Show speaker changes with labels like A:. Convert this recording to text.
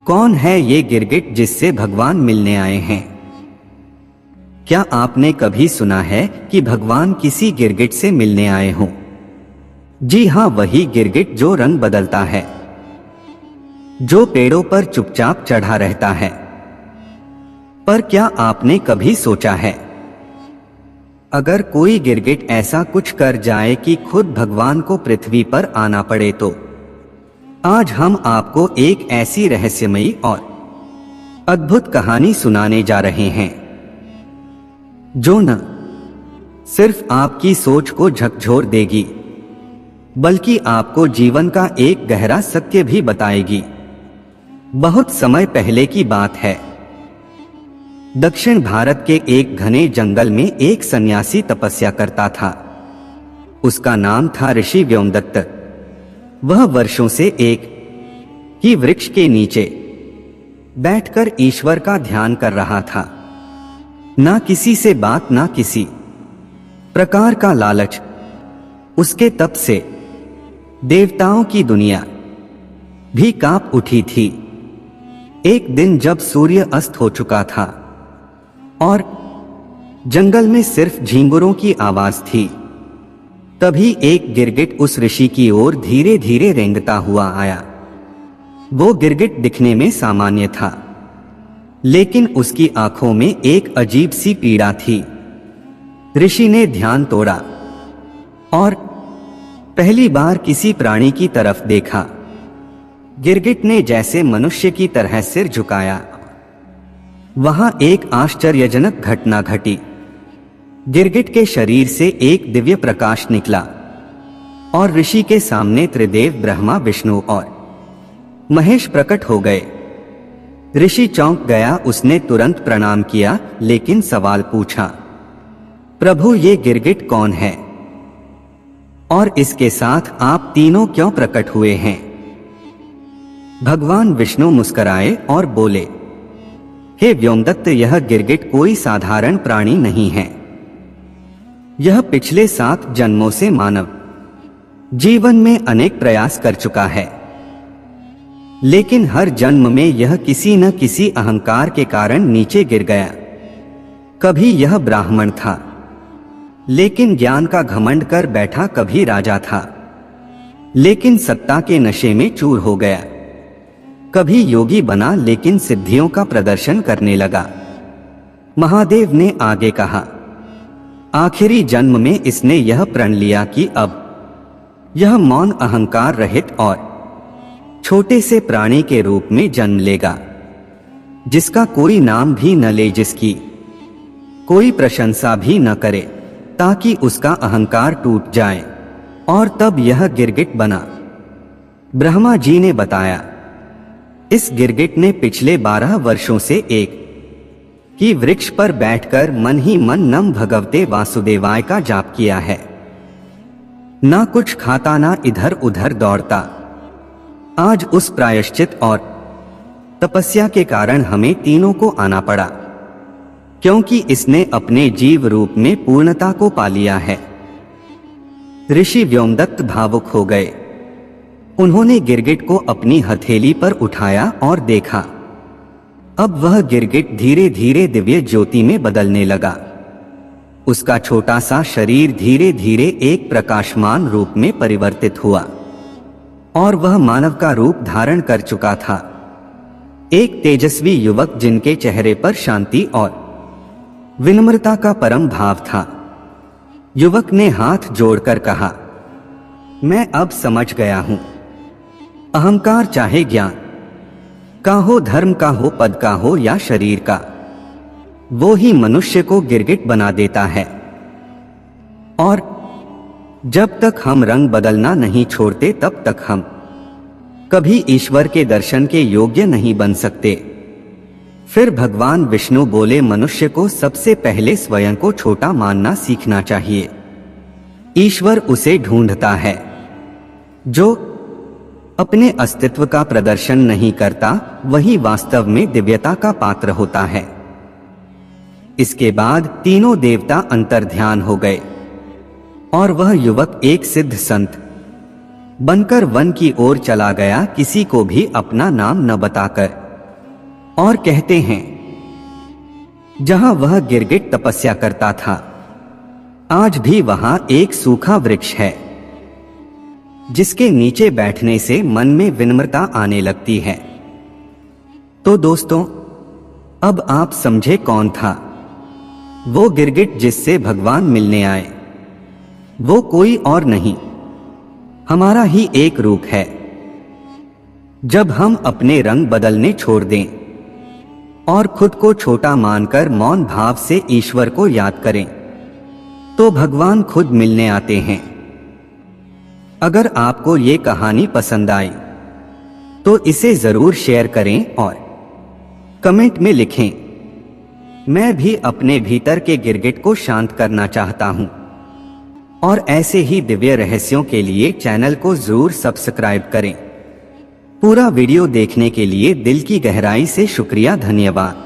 A: कौन है ये गिरगिट जिससे भगवान मिलने आए हैं? क्या आपने कभी सुना है कि भगवान किसी गिरगिट से मिलने आए हों? जी हाँ, वही गिरगिट जो रंग बदलता है, जो पेड़ों पर चुपचाप चढ़ा रहता है। पर क्या आपने कभी सोचा है, अगर कोई गिरगिट ऐसा कुछ कर जाए कि खुद भगवान को पृथ्वी पर आना पड़े तो? आज हम आपको एक ऐसी रहस्यमयी और अद्भुत कहानी सुनाने जा रहे हैं जो न सिर्फ आपकी सोच को झकझोर देगी, बल्कि आपको जीवन का एक गहरा सत्य भी बताएगी। बहुत समय पहले की बात है। दक्षिण भारत के एक घने जंगल में एक सन्यासी तपस्या करता था। उसका नाम था ऋषि व्योमदत्त। वह वर्षों से एक ही वृक्ष के नीचे बैठकर ईश्वर का ध्यान कर रहा था। ना किसी से बात, ना किसी प्रकार का लालच। उसके तप से देवताओं की दुनिया भी कांप उठी थी। एक दिन जब सूर्य अस्त हो चुका था और जंगल में सिर्फ झींगुरों की आवाज थी, तभी एक गिरगिट उस ऋषि की ओर धीरे धीरे रेंगता हुआ आया। वो गिरगिट दिखने में सामान्य था, लेकिन उसकी आंखों में एक अजीब सी पीड़ा थी। ऋषि ने ध्यान तोड़ा और पहली बार किसी प्राणी की तरफ देखा। गिरगिट ने जैसे मनुष्य की तरह सिर झुकाया। वहां एक आश्चर्यजनक घटना घटी। गिरगिट के शरीर से एक दिव्य प्रकाश निकला और ऋषि के सामने त्रिदेव ब्रह्मा, विष्णु और महेश प्रकट हो गए। ऋषि चौंक गया। उसने तुरंत प्रणाम किया, लेकिन सवाल पूछा, प्रभु, ये गिरगिट कौन है और इसके साथ आप तीनों क्यों प्रकट हुए हैं? भगवान विष्णु मुस्कुराए और बोले, हे व्योमदत्त, यह गिरगिट कोई साधारण प्राणी नहीं है। यह पिछले 7 जन्मों से मानव जीवन में अनेक प्रयास कर चुका है, लेकिन हर जन्म में यह किसी न किसी अहंकार के कारण नीचे गिर गया। कभी यह ब्राह्मण था, लेकिन ज्ञान का घमंड कर बैठा। कभी राजा था, लेकिन सत्ता के नशे में चूर हो गया। कभी योगी बना, लेकिन सिद्धियों का प्रदर्शन करने लगा। महादेव ने आगे कहा, आखिरी जन्म में इसने यह प्रण लिया कि अब यह मौन, अहंकार रहित और छोटे से प्राणी के रूप में जन्म लेगा, जिसका कोई नाम भी न ले, जिसकी कोई प्रशंसा भी न करे, ताकि उसका अहंकार टूट जाए। और तब यह गिरगिट बना। ब्रह्मा जी ने बताया, इस गिरगिट ने पिछले 12 वर्षों से एक ही वृक्ष पर बैठकर मन ही मन नम भगवते वासुदेवाय का जाप किया है। ना कुछ खाता, ना इधर उधर दौड़ता। आज उस प्रायश्चित और तपस्या के कारण हमें तीनों को आना पड़ा, क्योंकि इसने अपने जीव रूप में पूर्णता को पा लिया है। ऋषि व्योमदत्त भावुक हो गए। उन्होंने गिरगिट को अपनी हथेली पर उठाया और देखा। अब वह गिरगिट धीरे धीरे दिव्य ज्योति में बदलने लगा। उसका छोटा सा शरीर धीरे धीरे एक प्रकाशमान रूप में परिवर्तित हुआ और वह मानव का रूप धारण कर चुका था। एक तेजस्वी युवक, जिनके चेहरे पर शांति और विनम्रता का परम भाव था। युवक ने हाथ जोड़कर कहा, मैं अब समझ गया हूं। अहंकार, चाहे ज्ञान का हो, धर्म का हो, पद का हो या शरीर का, वो ही मनुष्य को गिरगिट बना देता है। और जब तक हम रंग बदलना नहीं छोड़ते, तब तक हम कभी ईश्वर के दर्शन के योग्य नहीं बन सकते। फिर भगवान विष्णु बोले, मनुष्य को सबसे पहले स्वयं को छोटा मानना सीखना चाहिए। ईश्वर उसे ढूंढता है जो अपने अस्तित्व का प्रदर्शन नहीं करता, वही वास्तव में दिव्यता का पात्र होता है। इसके बाद तीनों देवता अंतर्ध्यान हो गए और वह युवक एक सिद्ध संत बनकर वन की ओर चला गया, किसी को भी अपना नाम न बताकर। और कहते हैं जहां वह गिरगिट तपस्या करता था, आज भी वहां एक सूखा वृक्ष है जिसके नीचे बैठने से मन में विनम्रता आने लगती है। तो दोस्तों, अब आप समझे कौन था वो गिरगिट जिससे भगवान मिलने आए। वो कोई और नहीं, हमारा ही एक रूप है। जब हम अपने रंग बदलने छोड़ दें और खुद को छोटा मानकर मौन भाव से ईश्वर को याद करें, तो भगवान खुद मिलने आते हैं। अगर आपको ये कहानी पसंद आई तो इसे जरूर शेयर करें और कमेंट में लिखें, मैं भी अपने भीतर के गिरगिट को शांत करना चाहता हूं। और ऐसे ही दिव्य रहस्यों के लिए चैनल को जरूर सब्सक्राइब करें। पूरा वीडियो देखने के लिए दिल की गहराई से शुक्रिया, धन्यवाद।